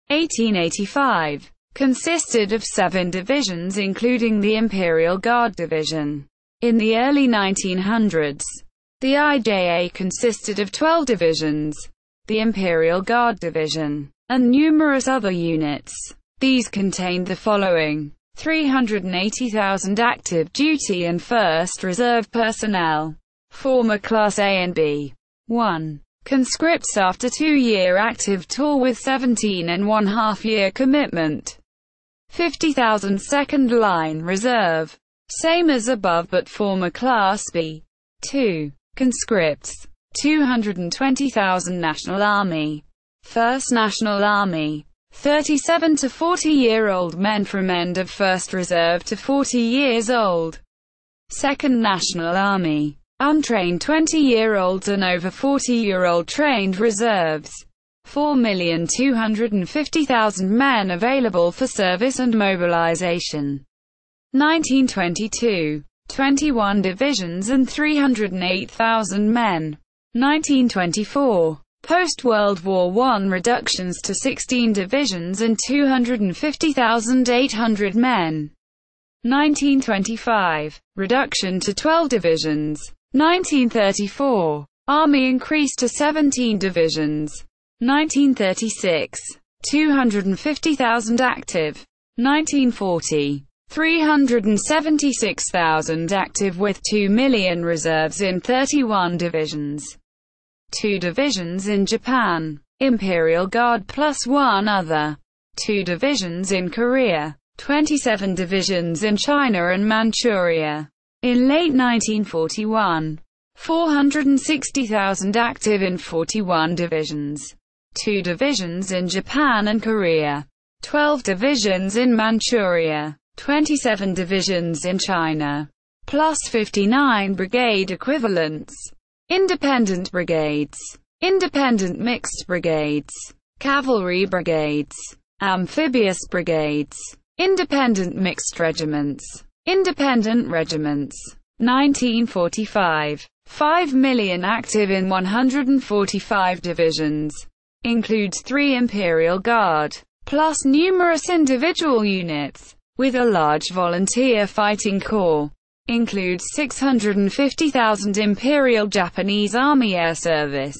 1885. Consisted of 7 divisions including the Imperial Guard Division. In the early 1900s, the IJA consisted of 12 divisions, the Imperial Guard Division, and numerous other units. These contained the following: 380,000 active duty and first reserve personnel, former Class A and B. 1. Conscripts after 2-year active tour with 17.5-year commitment. 50,000 second line reserve, same as above but former Class B. 2. Conscripts. 220,000 National Army. First National Army. 37 to 40-year-old men from end of first reserve to 40 years old. Second National Army. Untrained 20-year-olds and over 40-year-old trained reserves. 4,250,000 men available for service and mobilization. 1922. 21 divisions and 308,000 men. 1924. Post-World War I reductions to 16 divisions and 250,800 men. 1925. Reduction to 12 divisions. 1934. Army increased to 17 divisions. 1936. 250,000 active. 1940. 376,000 active with 2 million reserves in 31 divisions. 2 divisions in Japan. Imperial Guard plus 1 other. 2 divisions in Korea. 27 divisions in China and Manchuria. In late 1941. 460,000 active in 41 divisions. 2 divisions in Japan and Korea. 12 divisions in Manchuria. 27 divisions in China, plus 59 brigade equivalents. Independent brigades, independent mixed brigades, cavalry brigades, amphibious brigades, independent mixed regiments, independent regiments. 1945, 5 million active in 145 divisions. Includes 3 Imperial Guard, plus numerous individual units, with a large volunteer fighting corps. Includes 650,000 Imperial Japanese Army Air Service.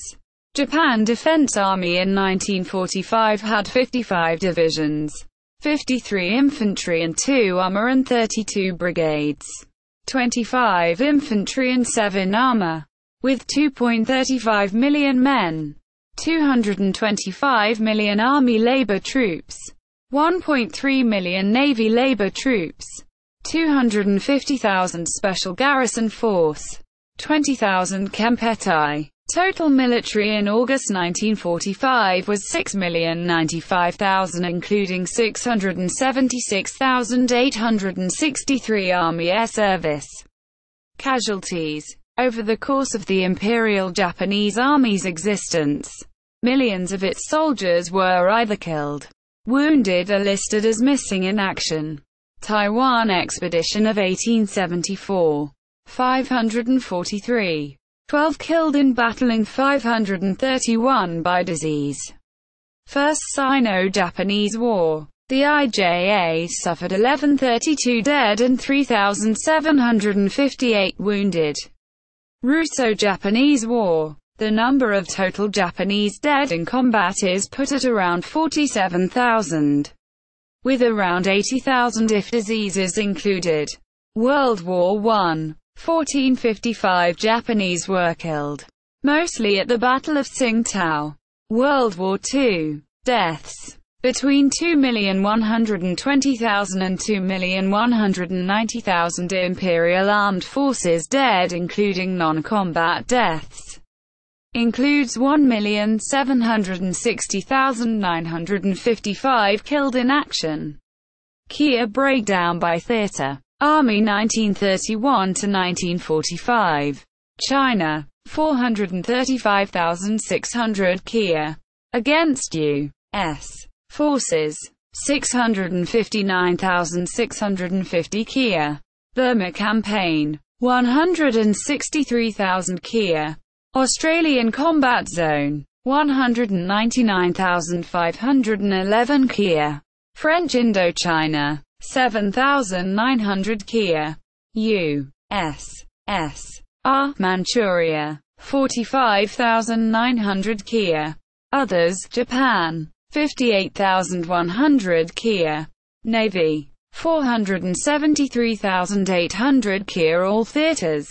Japan Defense Army in 1945 had 55 divisions, 53 infantry and 2 armor and 32 brigades, 25 infantry and 7 armor, with 2.35 million men, 225 million Army labor troops, 1.3 million Navy labor troops, 250,000 Special Garrison Force, 20,000 Kempeitai. Total military in August 1945 was 6,095,000, including 676,863 Army Air Service casualties. Over the course of the Imperial Japanese Army's existence, millions of its soldiers were either killed, wounded or listed as missing in action. Taiwan Expedition of 1874. 543. 12 killed in battle and 531 by disease. First Sino-Japanese War. The IJA suffered 1132 dead and 3,758 wounded. Russo-Japanese War. The number of total Japanese dead in combat is put at around 47,000, with around 80,000 if disease is included. World War I. 1455 Japanese were killed, mostly at the Battle of Tsingtao. World War II. Deaths. Between 2,120,000 and 2,190,000 Imperial Armed Forces dead, including non-combat deaths. Includes 1,760,955 killed in action. Kia breakdown by theater. Army 1931 to 1945. China, 435,600 Kia. Against U.S. forces, 659,650 Kia. Burma campaign, 163,000 Kia. Australian combat zone, 199,511 Kia. French Indochina, 7,900 Kia. U.S.S.R. Manchuria, 45,900 Kia. Others, Japan, 58,100 Kia. Navy, 473,800 Kia. All theaters,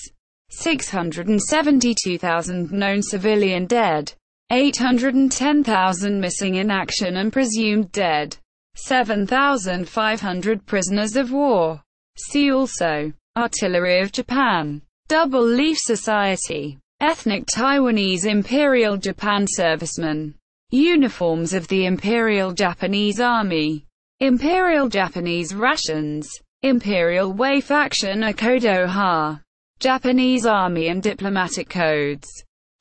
672,000 known civilian dead, 810,000 missing in action and presumed dead, 7,500 prisoners of war. See also, Artillery of Japan, Double Leaf Society, Ethnic Taiwanese Imperial Japan Servicemen, Uniforms of the Imperial Japanese Army, Imperial Japanese Rations, Imperial Way Faction Akodo-ha, Japanese Army and Diplomatic Codes,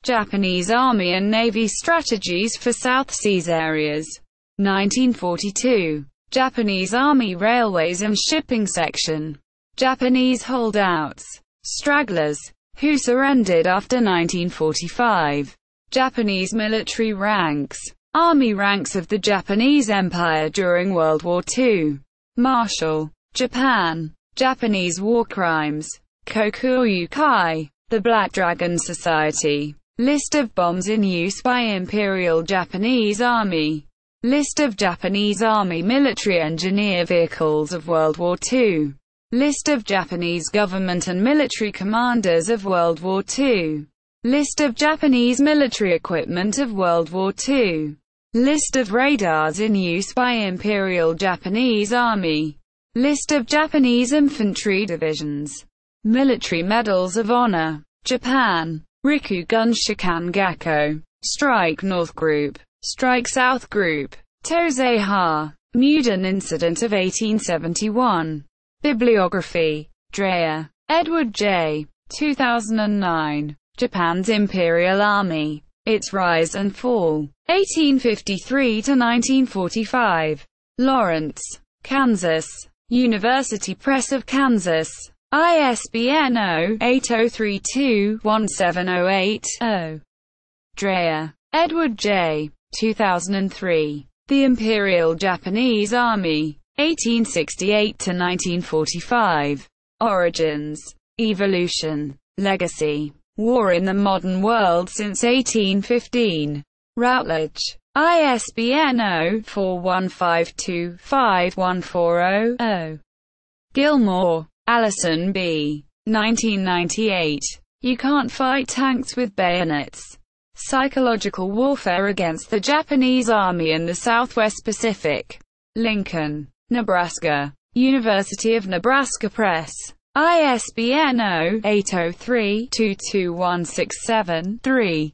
Japanese Army and Navy Strategies for South Seas Areas, 1942, Japanese Army Railways and Shipping Section, Japanese Holdouts, Stragglers, who surrendered after 1945, Japanese Military Ranks, Army ranks of the Japanese Empire during World War II, Marshall, Japan, Japanese War Crimes, Kokuryukai, the Black Dragon Society, List of bombs in use by Imperial Japanese Army, List of Japanese Army military engineer vehicles of World War II, List of Japanese government and military commanders of World War II, List of Japanese military equipment of World War II, List of radars in use by Imperial Japanese Army, List of Japanese infantry divisions, Military Medals of Honor, Japan, Rikugun Shikangako, Strike North Group, Strike South Group, Tozei-ha, Muden Incident of 1871. Bibliography. Dreyer, Edward J. 2009. Japan's Imperial Army, Its Rise and Fall, 1853 to 1945. Lawrence, Kansas, University Press of Kansas. ISBN 0-8032-17080. Dreyer, Edward J. 2003. The Imperial Japanese Army, 1868–1945. Origins, Evolution, Legacy, War in the Modern World since 1815. Routledge. ISBN 0-4152-51400. Gilmore, Alison B. 1998. You Can't Fight Tanks with Bayonets. Psychological Warfare Against the Japanese Army in the Southwest Pacific. Lincoln, Nebraska. University of Nebraska Press. ISBN 0-803-22167-3.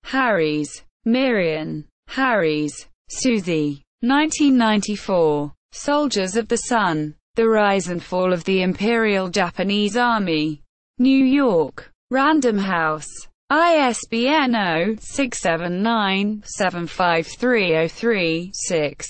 Harries, Miriam. Harries, Susie. 1994. Soldiers of the Sun. The Rise and Fall of the Imperial Japanese Army. New York. Random House. ISBN 0-679-75303-6.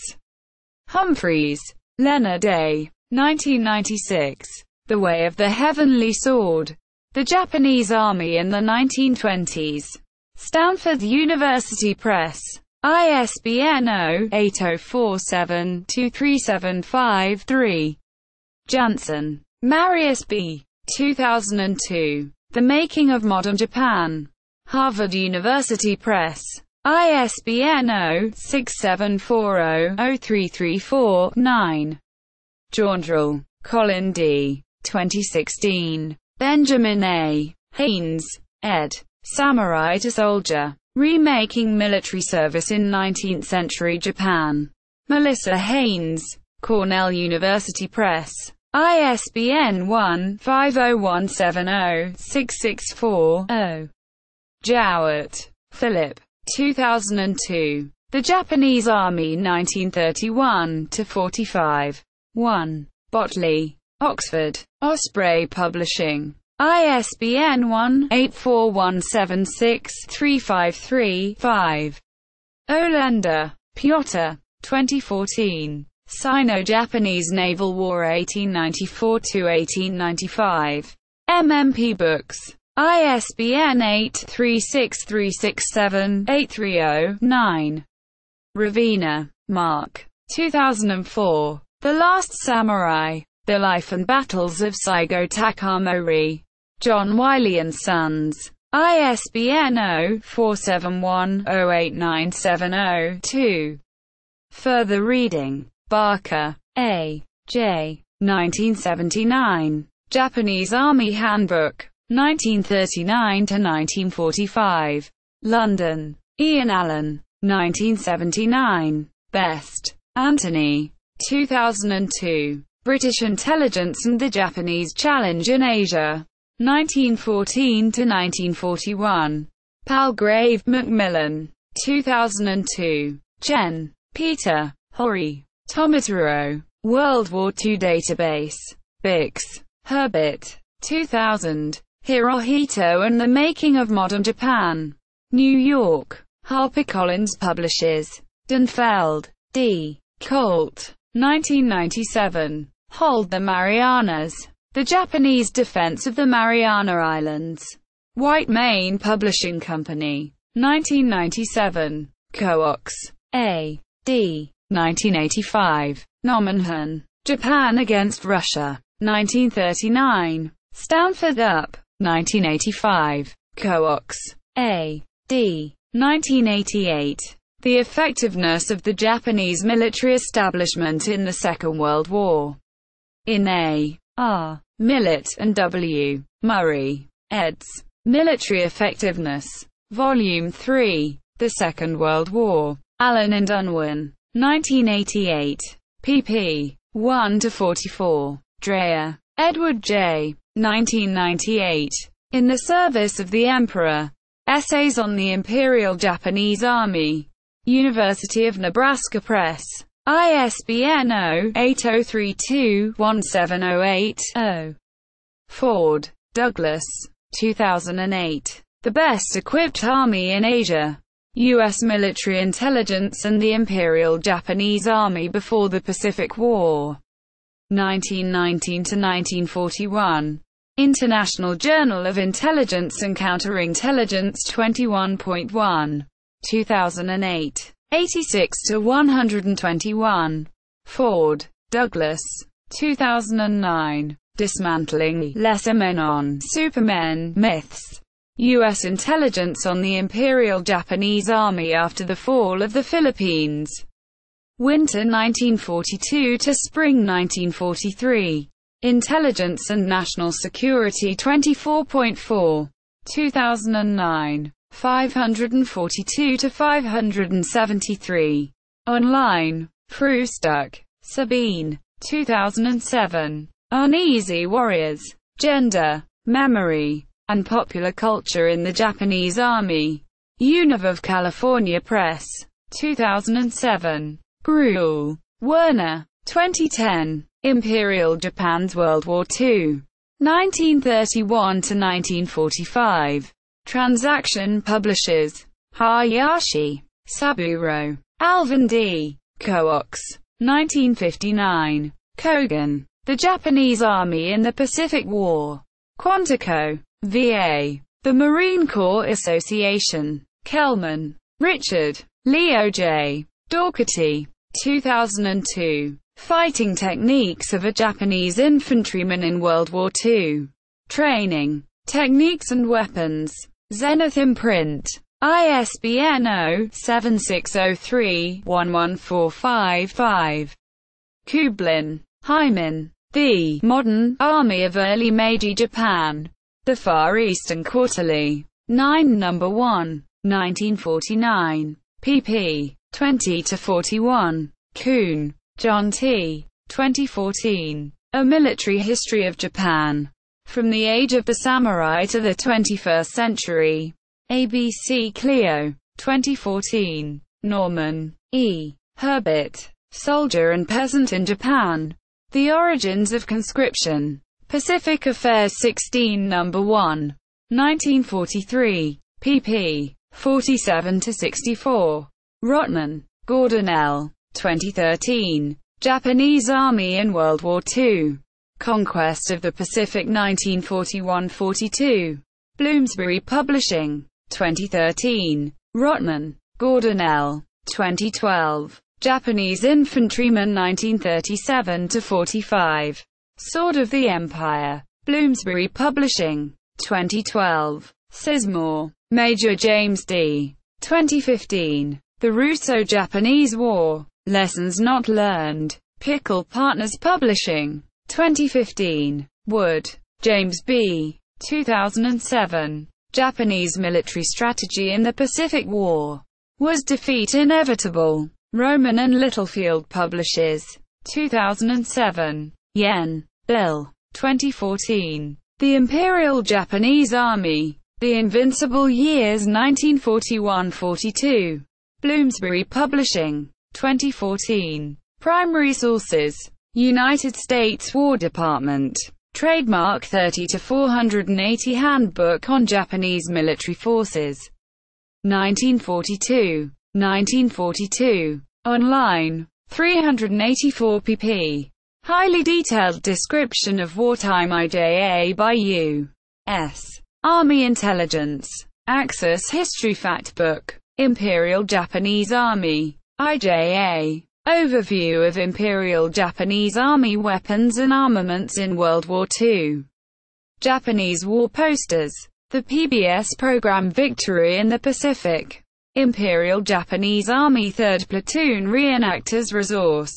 Humphreys, Leonard A. 1996. The Way of the Heavenly Sword. The Japanese Army in the 1920s. Stanford University Press. ISBN 0-8047-23753. Jansen, Marius B. 2002. The Making of Modern Japan. Harvard University Press. ISBN 0-6740-0334-9. Jaundrell, Colin D. 2016. Benjamin A. Haynes, ed. Samurai to Soldier. Remaking Military Service in 19th-Century Japan. Melissa Haynes, Cornell University Press. ISBN 1-50170-664-0. Jowett, Philip. 2002. The Japanese Army 1931–45. 1. Botley, Oxford. Osprey Publishing. ISBN 1-84176-353-5. Olender, Pyotr. 2014. Sino-Japanese Naval War 1894–1895. MMP Books. ISBN 8-36367-830-9. Ravina, Mark. 2004. The Last Samurai. The Life and Battles of Saigo Takamori. John Wiley & Sons. ISBN 0-471-08970-2. Further reading. Barker, A. J. 1979. Japanese Army Handbook. 1939–1945. London. Ian Allen. 1979. Best. Anthony. 2002. British Intelligence and the Japanese Challenge in Asia. 1914–1941. Palgrave Macmillan. 2002. Chen, Peter. Hori. Tomataro. World War II Database. Bix. Herbert. 2000. Hirohito and the Making of Modern Japan. New York. HarperCollins publishes. Dunfeld, D. Colt. 1997. Hold the Marianas. The Japanese Defense of the Mariana Islands. White Mane Publishing Company. 1997. Coax. A. D. 1985. Nominhan. Japan Against Russia. 1939. Stanford Up. 1985. Coax. A. D. 1988. The Effectiveness of the Japanese Military Establishment in the Second World War. In A. R. Millett and W. Murray. eds. Military Effectiveness. Volume 3. The Second World War. Allen and Unwin. 1988. pp. 1–44. Dreyer, Edward J. 1998. In the Service of the Emperor. Essays on the Imperial Japanese Army. University of Nebraska Press. ISBN 0-8032-1708-0. Ford, Douglas. 2008. The Best Equipped Army in Asia. U.S. Military Intelligence and the Imperial Japanese Army Before the Pacific War. 1919 to 1941. International Journal of Intelligence and Counterintelligence 21.1. 2008. 86 to 121. Ford, Douglas. 2009. Dismantling Lesser Men on Supermen Myths. U.S. Intelligence on the Imperial Japanese Army after the fall of the Philippines. Winter 1942 to Spring 1943. Intelligence and National Security 24.4. 2009. 542 to 573. Online. Frustuck, Sabine. 2007. Uneasy Warriors. Gender, Memory, and Popular Culture in the Japanese Army. Univ California Press. 2007. Gruel, Werner. 2010. Imperial Japan's World War II. 1931 to 1945. Transaction Publishers. Hayashi. Saburo. Alvin D. Coax. 1959. Kogan. The Japanese Army in the Pacific War. Quantico. VA. The Marine Corps Association. Kellman. Richard. Leo J. Dougherty. 2002. Fighting Techniques of a Japanese Infantryman in World War II. Training, Techniques and Weapons. Zenith Imprint. ISBN 0-7603-11455. Kublin, Hyman. The Modern Army of Early Meiji Japan. The Far Eastern Quarterly. 9 No. 1. 1949. pp. 20-41. Kuhn, John T. 2014. A Military History of Japan. From the Age of the Samurai to the 21st Century. ABC Clio. 2014. Norman E. Herbert. Soldier and Peasant in Japan. The Origins of Conscription. Pacific Affairs 16 No. 1. 1943. pp. 47-64. Rotman, Gordon L. 2013. Japanese Army in World War II. Conquest of the Pacific 1941-42. Bloomsbury Publishing. 2013. Rotman, Gordon L. 2012. Japanese Infantryman 1937-45. Sword of the Empire. Bloomsbury Publishing. 2012. Sizemore, Major James D. 2015. The Russo-Japanese War. Lessons Not Learned. Pickle Partners Publishing. 2015. Wood, James B. 2007. Japanese Military Strategy in the Pacific War. Was Defeat Inevitable? Rowman and Littlefield Publishers. 2007. Yen, Bill. 2014. The Imperial Japanese Army. The Invincible Years 1941-42. Bloomsbury Publishing. 2014. Primary sources. United States War Department. Trademark 30-480 Handbook on Japanese Military Forces. 1942. 1942. Online. 384 pp. Highly detailed description of wartime IJA by U.S. Army Intelligence. Axis History Factbook. Imperial Japanese Army. IJA. Overview of Imperial Japanese Army weapons and armaments in World War II. Japanese War Posters. The PBS program Victory in the Pacific. Imperial Japanese Army 3rd Platoon Reenactors Resource.